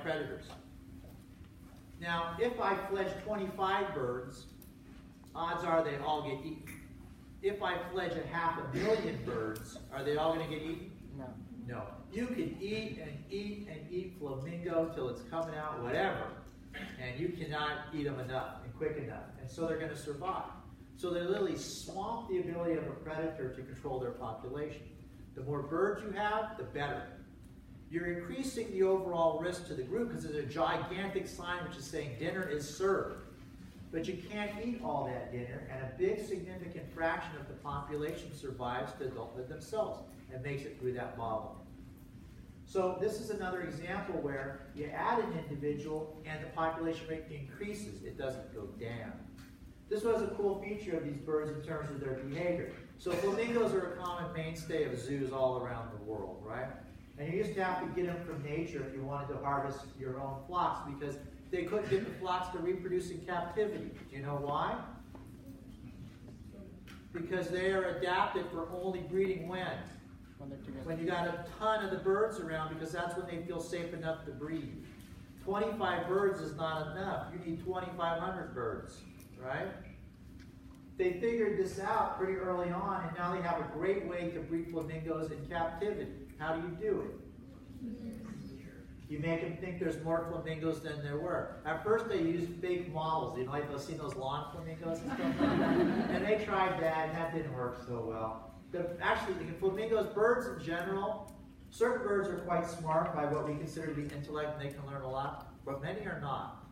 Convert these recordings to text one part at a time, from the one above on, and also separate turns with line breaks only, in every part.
predators. Now, if I fledge 25 birds, odds are they all get eaten. If I fledge 500,000 birds, are they all going to get eaten?
No.
No. You can eat and eat and eat flamingo till it's coming out, whatever, and you cannot eat them enough and quick enough. And so they're going to survive. So they literally swamp the ability of a predator to control their population. The more birds you have, the better. You're increasing the overall risk to the group because there's a gigantic sign which is saying dinner is served. But you can't eat all that dinner, and a big significant fraction of the population survives to adulthood themselves and makes it through that model. So this is another example where you add an individual and the population rate increases. It doesn't go down. This was a cool feature of these birds in terms of their behavior. So flamingos are a common mainstay of zoos all around the world, right? And you used to have to get them from nature if you wanted to harvest your own flocks because they couldn't get the flocks to reproduce in captivity. Do you know why? Because they are adapted for only breeding when? When you got a ton of the birds around, because that's when they feel safe enough to breed. 25 birds is not enough. You need 2,500 birds, right? They figured this out pretty early on, and now they have a great way to breed flamingos in captivity. How do you do it? You make them think there's more flamingos than there were. At first they used fake models. You know, like you've seen those lawn flamingos and stuff like that. And they tried that, and that didn't work so well. Actually, flamingos, birds in general, certain birds are quite smart by what we consider to be intellect, and they can learn a lot, but many are not.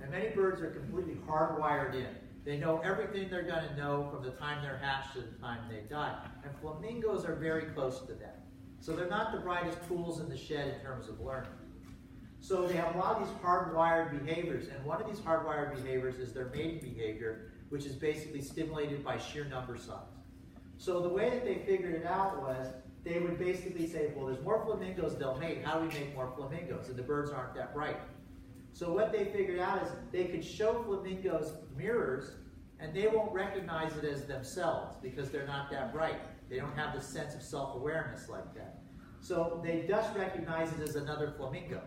And many birds are completely hardwired in. They know everything they're going to know from the time they're hatched to the time they die. And flamingos are very close to that. So they're not the brightest tools in the shed in terms of learning. So they have a lot of these hardwired behaviors, and one of these hardwired behaviors is their mating behavior, which is basically stimulated by sheer number size. So the way that they figured it out was they would basically say, well, there's more flamingos, they'll mate. How do we make more flamingos? And the birds aren't that bright. So what they figured out is they could show flamingos mirrors, and they won't recognize it as themselves because they're not that bright. They don't have the sense of self-awareness like that. So they just recognize it as another flamingo.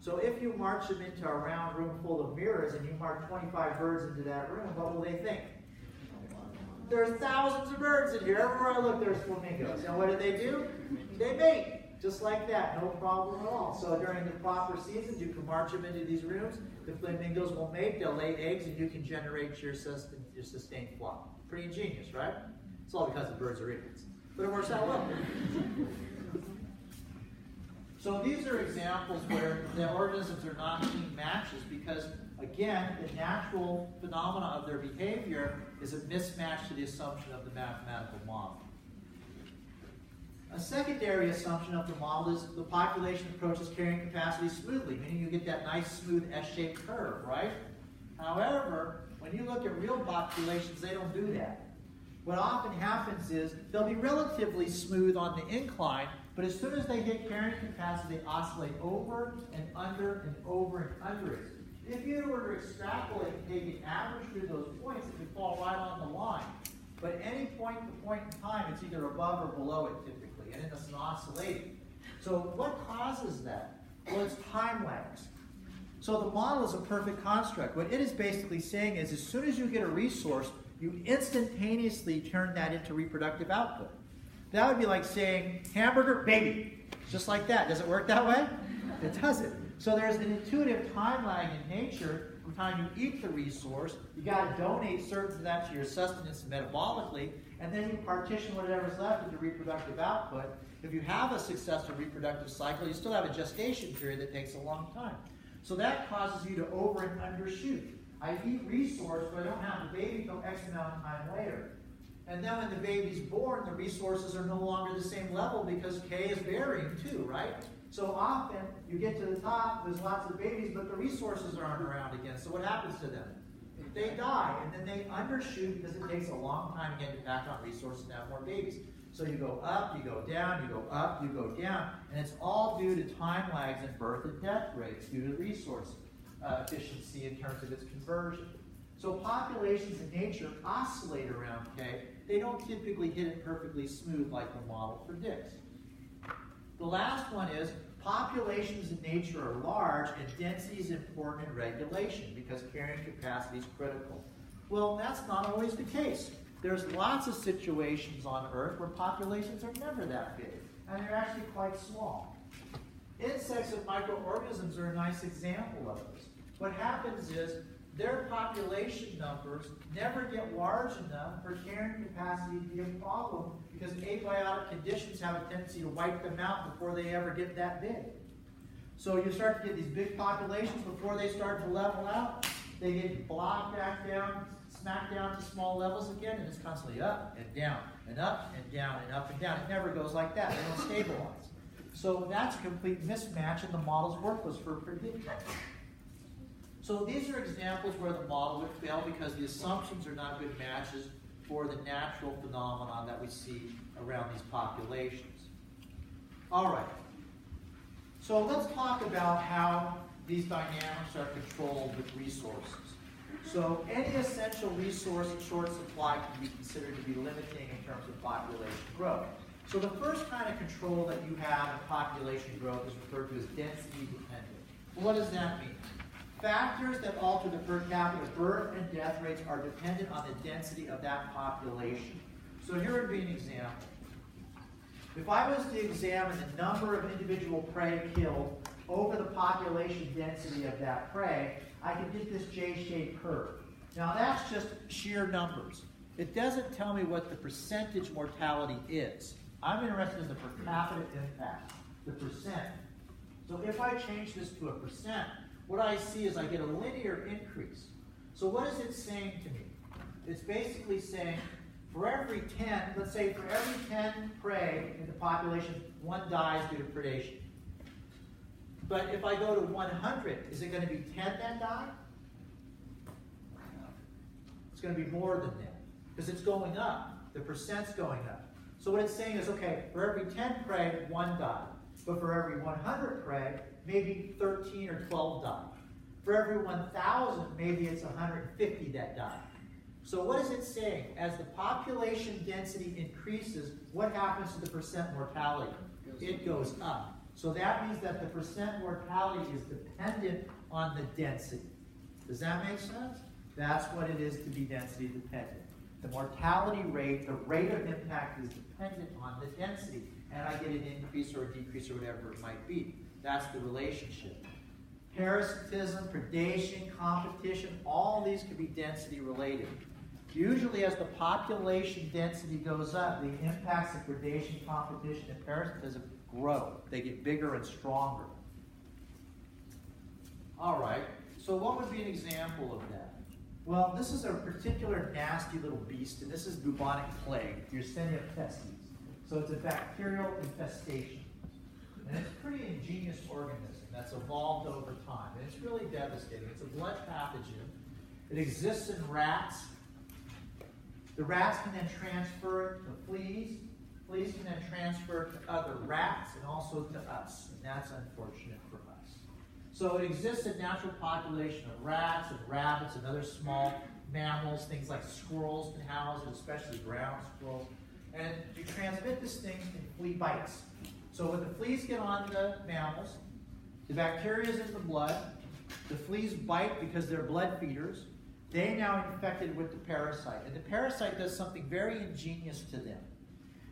So if you march them into a round room full of mirrors and you march 25 birds into that room, what will they think? There's thousands of birds in here. Everywhere I look, there's flamingos. And what do? They mate, just like that, no problem at all. So during the proper seasons, you can march them into these rooms. The flamingos will mate, they'll lay eggs, and you can generate your sustained flock. Pretty ingenious, right? It's all because the birds are idiots. But it works out well. So these are examples where the organisms are not seeing matches because, again, the natural phenomena of their behavior is a mismatch to the assumption of the mathematical model. A secondary assumption of the model is the population approaches carrying capacity smoothly, meaning you get that nice smooth S-shaped curve, right? However, when you look at real populations, they don't do that. What often happens is they'll be relatively smooth on the incline, but as soon as they hit carrying capacity, they oscillate over and under and over and under it. If you were to extrapolate and take an average through those points, it would fall right on the line. But at any point in time, it's either above or below it typically, and it's not oscillating. So what causes that? Well, it's time lags. So the model is a perfect construct. What it is basically saying is as soon as you get a resource, you instantaneously turn that into reproductive output. That would be like saying hamburger, baby. Just like that. Does it work that way? It doesn't. So there's an intuitive time lag in nature from the time you eat the resource. You got to donate certain of that to your sustenance metabolically, and then you partition whatever's left into reproductive output. If you have a successful reproductive cycle, you still have a gestation period that takes a long time. So that causes you to over and undershoot. I eat resource, but I don't have the baby until X amount of time later. And then when the baby's born, the resources are no longer the same level because K is varying too, right? So often, you get to the top, there's lots of babies, but the resources aren't around again. So what happens to them? They die, and then they undershoot because it takes a long time again to pack on resources and have more babies. So you go up, you go down, you go up, you go down, and it's all due to time lags in birth and death rates due to resource efficiency in terms of its conversion. So populations in nature oscillate around K. They don't typically hit it perfectly smooth like the model predicts. The last one is populations in nature are large and density is important in regulation because carrying capacity is critical. Well, that's not always the case. There's lots of situations on Earth where populations are never that big, and they're actually quite small. Insects and microorganisms are a nice example of this. What happens is their population numbers never get large enough for carrying capacity to be a problem because abiotic conditions have a tendency to wipe them out before they ever get that big. So you start to get these big populations before they start to level out, they get blocked back down, smacked down to small levels again, and it's constantly up and down and up and down and up and down. It never goes like that. They don't stabilize. So that's a complete mismatch, and the model's worthless for predicting. So these are examples where the model would fail because the assumptions are not good matches for the natural phenomenon that we see around these populations. All right. So let's talk about how these dynamics are controlled with resources. So any essential resource in short supply can be considered to be limiting in terms of population growth. So the first kind of control that you have in population growth is referred to as density dependent. Well, what does that mean? Factors that alter the per capita birth and death rates are dependent on the density of that population. So here would be an example. If I was to examine the number of individual prey killed over the population density of that prey, I could get this J-shaped curve. Now that's just sheer numbers. It doesn't tell me what the percentage mortality is. I'm interested in the per capita impact, the percent. So if I change this to a percent, what I see is I get a linear increase. So what is it saying to me? It's basically saying for every 10, let's say for every 10 prey in the population, 1 dies due to predation. But if I go to 100, is it going to be 10 that die? It's going to be more than that because it's going up. The percent's going up. So what it's saying is, okay, for every 10 prey, 1 died. But for every 100 prey, maybe 13 or 12 die. For every 1,000, maybe it's 150 that die. So what is it saying? As the population density increases, what happens to the percent mortality? It goes up. So that means that the percent mortality is dependent on the density. Does that make sense? That's what it is to be density dependent. The mortality rate, the rate of impact is dependent on the density. And I get an increase or a decrease or whatever it might be. That's the relationship. Parasitism, predation, competition, all these can be density related. Usually as the population density goes up, the impacts of predation, competition, and parasitism grow. They get bigger and stronger. All right, so what would be an example of that? Well, this is a particular nasty little beast, and this is bubonic plague, Yersinia pestis. So it's a bacterial infestation. And it's a pretty ingenious organism that's evolved over time. And it's really devastating. It's a blood pathogen. It exists in rats. The rats can then transfer it to fleas. Fleas can then transfer it to other rats and also to us. And that's unfortunate for us. So it exists in natural population of rats and rabbits and other small mammals. Things like squirrels can house it, especially ground squirrels. And you transmit this thing in flea bites. So when the fleas get on the mammals, the bacteria is in the blood, the fleas bite because they're blood feeders, they now infected with the parasite. And the parasite does something very ingenious to them.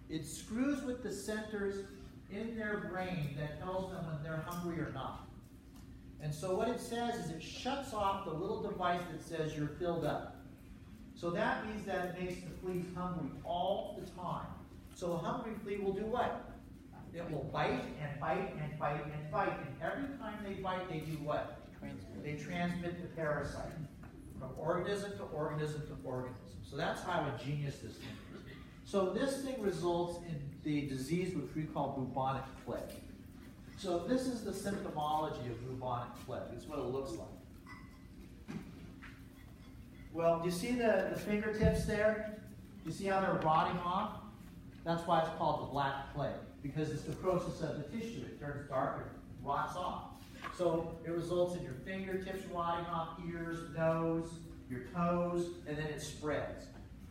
It screws with the centers in their brain that tells them when they're hungry or not. And so what it says is it shuts off the little device that says you're filled up. So that means that it makes the fleas hungry all the time. So a hungry flea will do what? It will bite and bite and bite and bite. And every time they bite, they do what? They transmit the parasite from organism to organism to organism. So that's how ingenious this thing is. So this thing results in the disease which we call bubonic plague. So this is the symptomology of bubonic plague. It's what it looks like. Well, do you see the fingertips there? Do you see how they're rotting off? That's why it's called the black plague, because it's the process of the tissue. It turns darker, rots off. So it results in your fingertips rotting off, ears, nose, your toes, and then it spreads.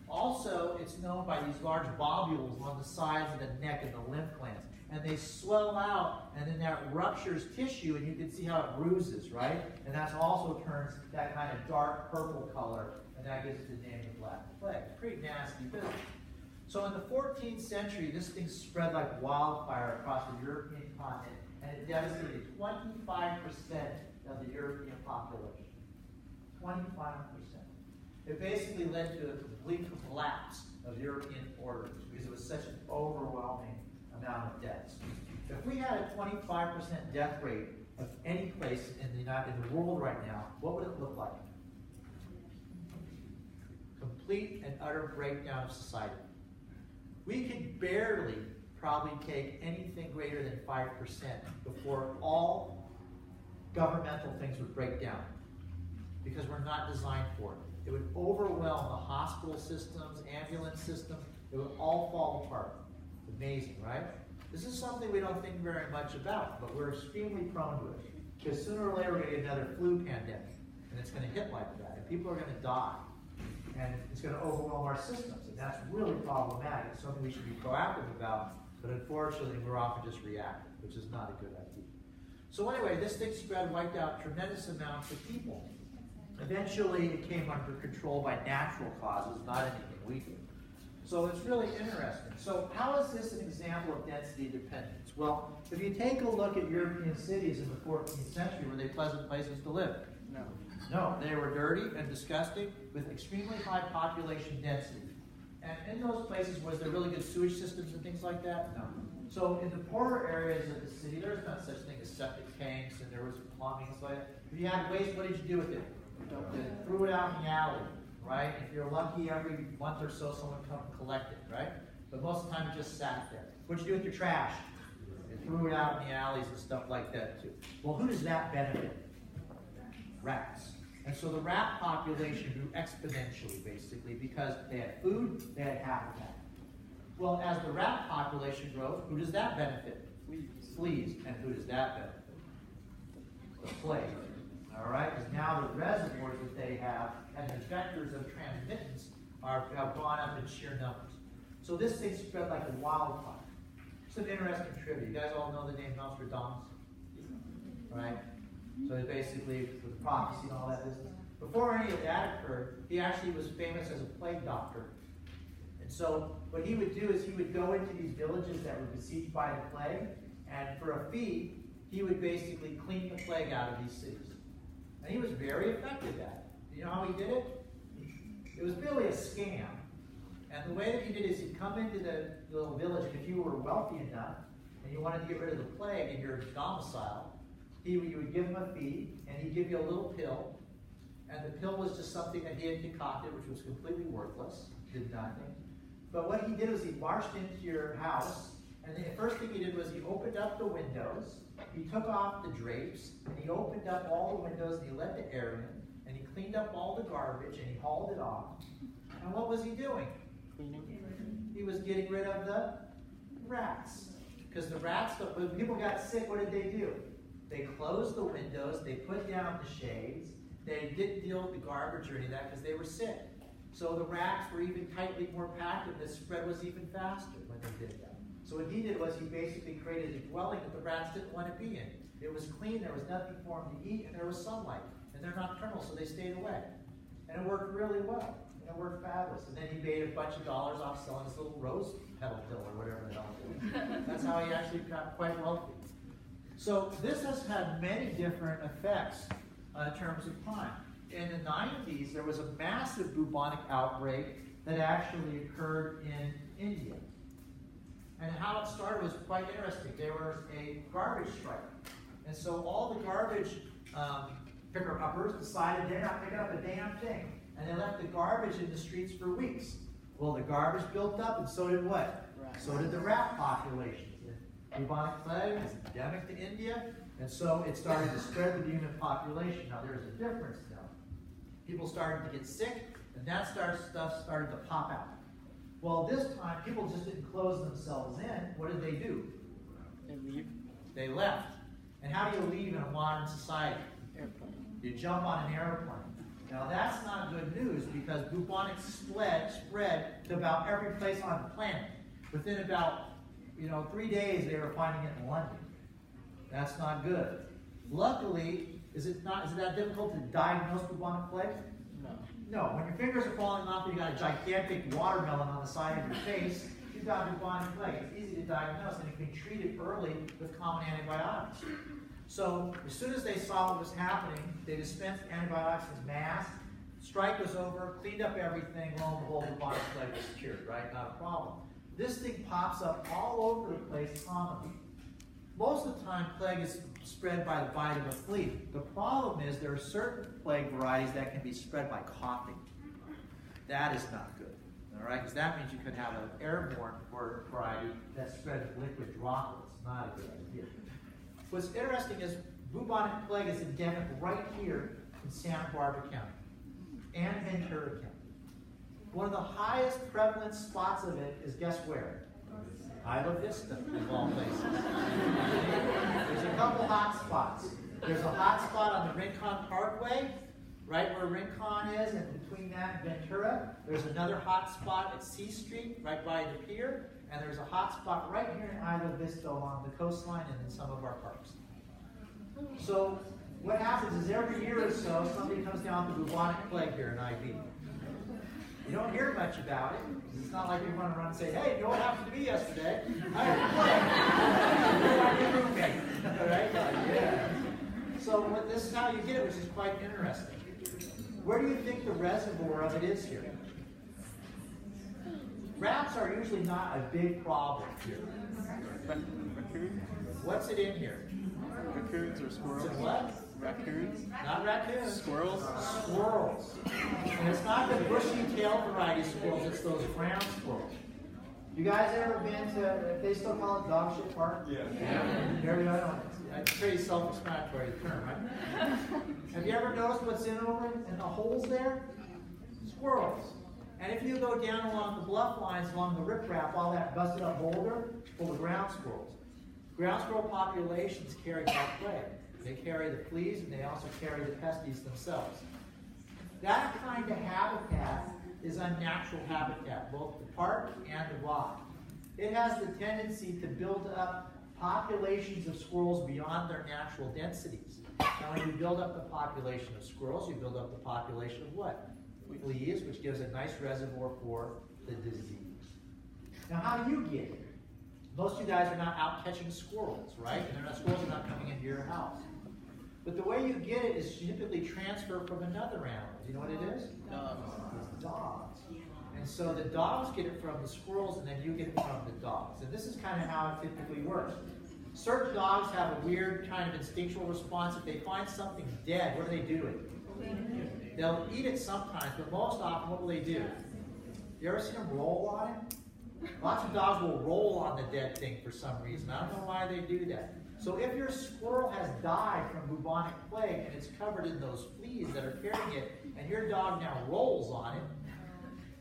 Also, it's known by these large globules on the sides of the neck and the lymph glands. and they swell out, and then that ruptures tissue, and you can see how it bruises, right? And that also turns that kind of dark purple color, and that gives it the name of Black Plague. Pretty nasty business. So in the 14th century, this thing spread like wildfire across the European continent, and it devastated 25% of the European population. 25%. It basically led to a complete collapse of European borders because it was such an overwhelming amount of deaths. If we had a 25% death rate of any place in the world right now, what would it look like? Complete and utter breakdown of society. We could barely probably take anything greater than 5% before all governmental things would break down, because we're not designed for it. It would overwhelm the hospital systems, ambulance systems. It would all fall apart. Amazing, right? This is something we don't think very much about, but we're extremely prone to it. Because sooner or later we're going to get another flu pandemic, and it's going to hit like that, and people are going to die. And it's going to overwhelm our systems, and that's really problematic. It's something we should be proactive about, but unfortunately we're often just reactive, which is not a good idea. So anyway, this thing spread, wiped out tremendous amounts of people. Eventually it came under control by natural causes, not anything we did. So it's really interesting. So how is this an example of density dependence? Well, if you take a look at European cities in the 14th century, were they pleasant places to live?
No.
No, they were dirty and disgusting with extremely high population density. And in those places, was there really good sewage systems and things like that? No. So in the poorer areas of the city, there's not such thing as septic tanks, and there was plumbing and stuff like that. If you had waste, what did you do with it? You threw it out in the alley, right? If you're lucky, every month or so, someone would come and collect it, right? But most of the time, it just sat there. What'd you do with your trash? You threw it out in the alleys and stuff like that, too. Well, who does that benefit? Rats. And so the rat population grew exponentially, basically, because they had food, they had habitat. Well, as the rat population grows, who does that benefit? Fleas. And who does that benefit? The plague. All right? Because now the reservoirs that they have and the vectors of transmittance have gone up in sheer numbers. So this thing spread like a wildfire. Some interesting trivia. You guys all know the name Nostradamus? Right? So basically, with the prophecy and all that business. Before any of that occurred, he actually was famous as a plague doctor. And so what he would do is he would go into these villages that were besieged by the plague, and for a fee, he would basically clean the plague out of these cities. And he was very effective at it. You know how he did it? It was really a scam. And the way that he did is he'd come into the little village, and if you were wealthy enough, and you wanted to get rid of the plague in your domicile, you would give him a fee, and he'd give you a little pill, and the pill was just something that he had concocted, which was completely worthless, did nothing. But what he did was he marched into your house, and the first thing he did was he opened up the windows, he took off the drapes, and he opened up all the windows, and he let the air in, and he cleaned up all the garbage, and he hauled it off. And what was he doing? He was getting rid of the rats. Because the rats, when people got sick, what did they do? They closed the windows, they put down the shades, they didn't deal with the garbage or any of that because they were sick. So the rats were even tightly more packed, and the spread was even faster when they did that. So what he did was he basically created a dwelling that the rats didn't want to be in. It was clean, there was nothing for them to eat, and there was sunlight. And they're nocturnal, so they stayed away. And it worked really well. And it worked fabulous. And then he made a bunch of dollars off selling this little rose petal pill or whatever the hell it was. That's how he actually got quite wealthy. So this has had many different effects in terms of crime. In the 90s, there was a massive bubonic outbreak that actually occurred in India. And how it started was quite interesting. There was a garbage strike. And so all the garbage picker-uppers decided they're not picking up a damn thing. And they left the garbage in the streets for weeks. Well, the garbage built up, and so did what? So did the rat population. Bubonic plague is endemic to India, and so it started to spread to the human population. Now, there's a difference, though. People started to get sick, and that stuff started to pop out. Well, this time, people just didn't close themselves in. What did they do?
They leave.
They left. And how do you leave in a modern society?
Airplane.
You jump on an airplane. Now, that's not good news because bubonic spread to about every place on the planet. Within about 3 days they were finding it in London. That's not good. Luckily, is it that difficult to diagnose bubonic plague?
No.
No. When your fingers are falling off and you got a gigantic watermelon on the side of your face, you've got bubonic plague. It's easy to diagnose, and it can be treated early with common antibiotics. So as soon as they saw what was happening, they dispensed antibiotics in mass. Strike was over, cleaned up everything, lo and behold, bubonic plague was cured, right? Not a problem. This thing pops up all over the place commonly. Most of the time, plague is spread by the bite of a flea. The problem is there are certain plague varieties that can be spread by coughing. That is not good, all right? Because that means you could have an airborne variety that spreads liquid droplets. Not a good idea. What's interesting is bubonic plague is endemic right here in Santa Barbara County and Ventura County. One of the highest prevalent spots of it is, guess where? Isla Vista, of all places. There's a couple hot spots. There's a hot spot on the Rincon Parkway, right where Rincon is, and between that and Ventura. There's another hot spot at C Street, right by the pier. And there's a hot spot right here in Isla Vista along the coastline and in some of our parks. So what happens is every year or so, somebody comes down with bubonic plague here in IB. You don't hear much about it. It's not like you want to run and say, hey, you know what happened to me yesterday? I had plague. You're my new roommate. All right? Yeah. So this is how you get it, which is quite interesting. Where do you think the reservoir of it is here? Rats are usually not a big problem here.
Raccoons?
What's it in here?
Raccoons or squirrels?
It's in what?
Raccoons?
Not raccoons.
Squirrels?
Squirrels. And it's not the bushy-tailed variety squirrels, it's those ground squirrels. You guys ever been to, they still call it Dog Shit Park? Yeah. There we go. It's a pretty self-explanatory term, right? Have you ever noticed what's in the holes there? Squirrels. And if you go down along the bluff lines, along the riprap, all that busted up boulder, full of ground squirrels. Ground squirrel populations carry that plague. They carry the fleas and they also carry the pesties themselves. That kind of habitat is unnatural habitat, both the park and the rock. It has the tendency to build up populations of squirrels beyond their natural densities. Now when you build up the population of squirrels, you build up the population of what? Fleas, which gives a nice reservoir for the disease. Now, how do you get it? Most of you guys are not out catching squirrels, right? And squirrels are not coming into your house. But the way you get it is typically transfer from another animal. Do you know what it is?
Dogs.
It's dogs. And so the dogs get it from the squirrels, and then you get it from the dogs. And this is kind of how it typically works. Certain dogs have a weird kind of instinctual response. If they find something dead, what do they do? They'll eat it sometimes, but most often, what will they do? You ever seen them roll on it? Lots of dogs will roll on the dead thing for some reason. I don't know why they do that. So if your squirrel has died from bubonic plague and it's covered in those fleas that are carrying it, and your dog now rolls on it,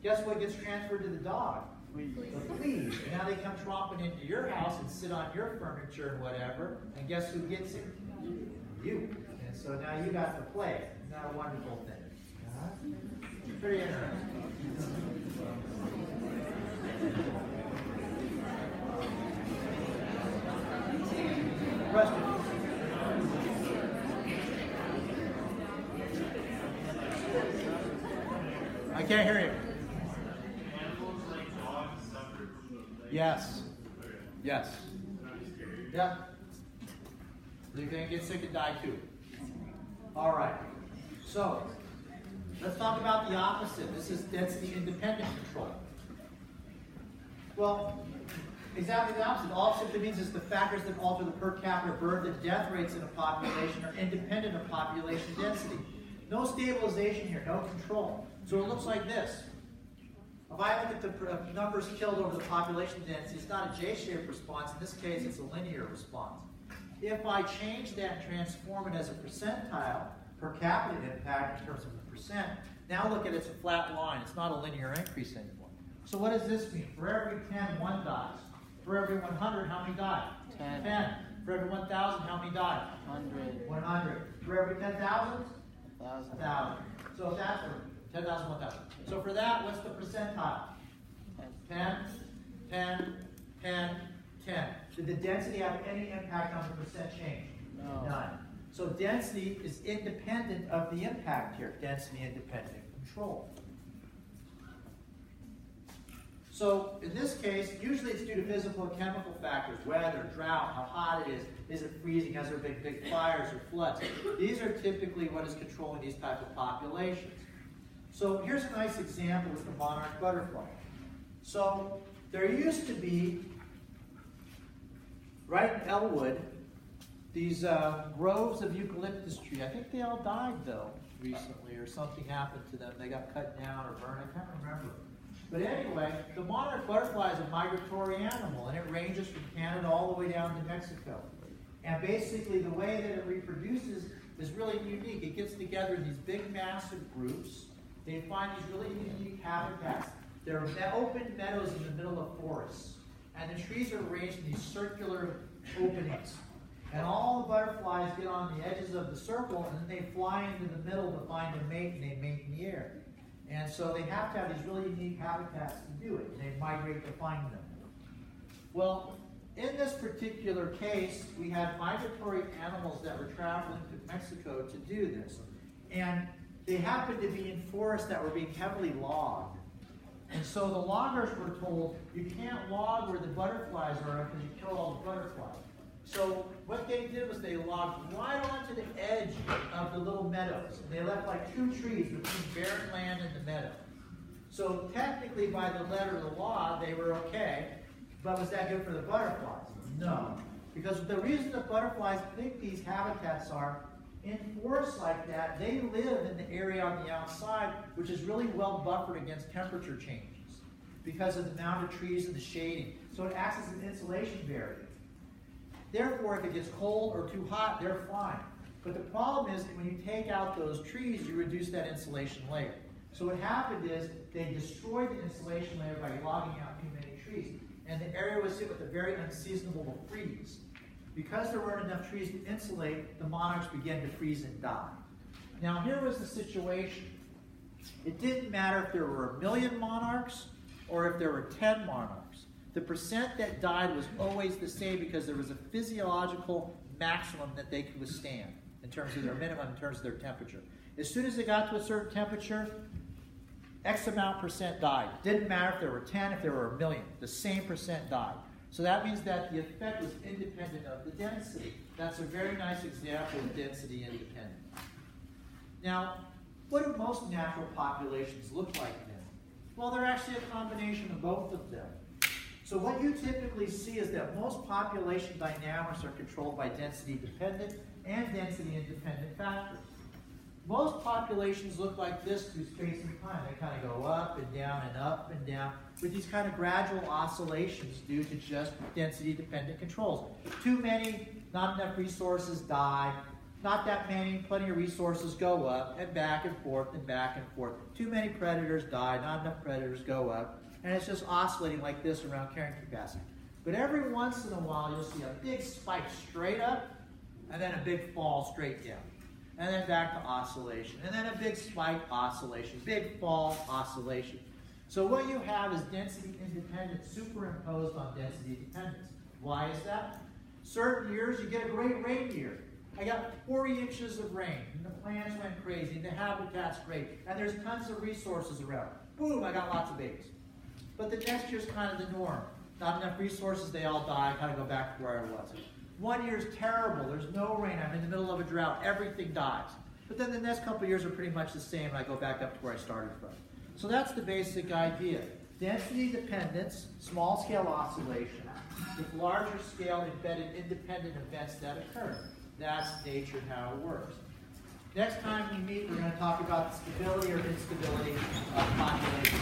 guess what gets transferred to the dog? The fleas. And now they come tromping into your house and sit on your furniture and whatever, and guess who gets it? You. And so now you got the plague. Isn't that a wonderful thing? Pretty interesting. Question? I can't hear you. Yes. Yes. Yeah. They're going to get sick and die too. All right. So, let's talk about the opposite. This is density independent control. Well, exactly the opposite. All it simply means is the factors that alter the per capita birth and death rates in a population are independent of population density. No stabilization here, no control. So it looks like this. If I look at the numbers killed over the population density, it's not a J-shaped response. In this case, it's a linear response. If I change that and transform it as a percentile, per capita impact in terms of the percent, now look at it's a flat line. It's not a linear increase anymore. So what does this mean? For every 10, 1 dies. For every 100, how many die?
10.
10. For every 1,000, how many die?
100.
100. For every 10,000?
1,000.
1,000. So if that's for 10,000, 1,000. So for that, what's the percentile? 10, 10, 10, 10. Did the density have any impact on the percent change?
No.
None. So density is independent of the impact here, density independent control. So in this case, usually it's due to physical and chemical factors, weather, drought, how hot it is it freezing, has there been big fires or floods? These are typically what is controlling these type of populations. So here's a nice example with the monarch butterfly. So there used to be, right in Elwood, these groves of eucalyptus tree. I think they all died though recently, or something happened to them. They got cut down or burned. I can't remember. But anyway, the monarch butterfly is a migratory animal, and it ranges from Canada all the way down to Mexico. And basically, the way that it reproduces is really unique. It gets together in these big, massive groups. They find these really unique habitats. There are open meadows in the middle of forests, and the trees are arranged in these circular openings. And all the butterflies get on the edges of the circle, and then they fly into the middle to find a mate, and they mate in the air. And so they have to have these really unique habitats to do it, and they migrate to find them. Well, in this particular case, we had migratory animals that were traveling to Mexico to do this. And they happened to be in forests that were being heavily logged. And so the loggers were told, you can't log where the butterflies are because you kill all the butterflies. So what they did was they logged right onto the edge of the little meadows. And they left like 2 trees between barren land and the meadow. So technically, by the letter of the law, they were okay. But was that good for the butterflies? No. Because the reason the butterflies pick these habitats are, in forests like that, they live in the area on the outside, which is really well buffered against temperature changes because of the amount of trees and the shading. So it acts as an insulation barrier. Therefore, if it gets cold or too hot, they're fine. But the problem is when you take out those trees, you reduce that insulation layer. So what happened is they destroyed the insulation layer by logging out too many trees. And the area was hit with a very unseasonable freeze. Because there weren't enough trees to insulate, the monarchs began to freeze and die. Now here was the situation. It didn't matter if there were 1 million monarchs or if there were 10 monarchs. The percent that died was always the same because there was a physiological maximum that they could withstand in terms of their minimum, in terms of their temperature. As soon as they got to a certain temperature, X amount percent died. Didn't matter if there were 10, if there were 1 million. The same percent died. So that means that the effect was independent of the density. That's a very nice example of density independent. Now, what do most natural populations look like then? Well, they're actually a combination of both of them. So what you typically see is that most population dynamics are controlled by density dependent and density independent factors. Most populations look like this through space and time. They kind of go up and down with these kind of gradual oscillations due to just density dependent controls. Too many, not enough resources die. Not that many, plenty of resources go up and back and forth and back and forth. Too many predators die, not enough predators go up. And it's just oscillating like this around carrying capacity. But every once in a while, you'll see a big spike straight up, and then a big fall straight down. And then back to oscillation. And then a big spike, oscillation. Big fall, oscillation. So what you have is density independence superimposed on density dependence. Why is that? Certain years, you get a great rain year. I got 40 inches of rain, and the plants went crazy, and the habitat's great, and there's tons of resources around. Boom, I got lots of babies. But the next year's kind of the norm. Not enough resources, they all die, kind of go back to where I was. 1 year's terrible, there's no rain, I'm in the middle of a drought, everything dies. But then the next couple of years are pretty much the same, and I go back up to where I started from. So that's the basic idea. Density dependence, small scale oscillation, with larger scale embedded independent events that occur. That's nature and how it works. Next time we meet, we're going to talk about the stability or instability of population.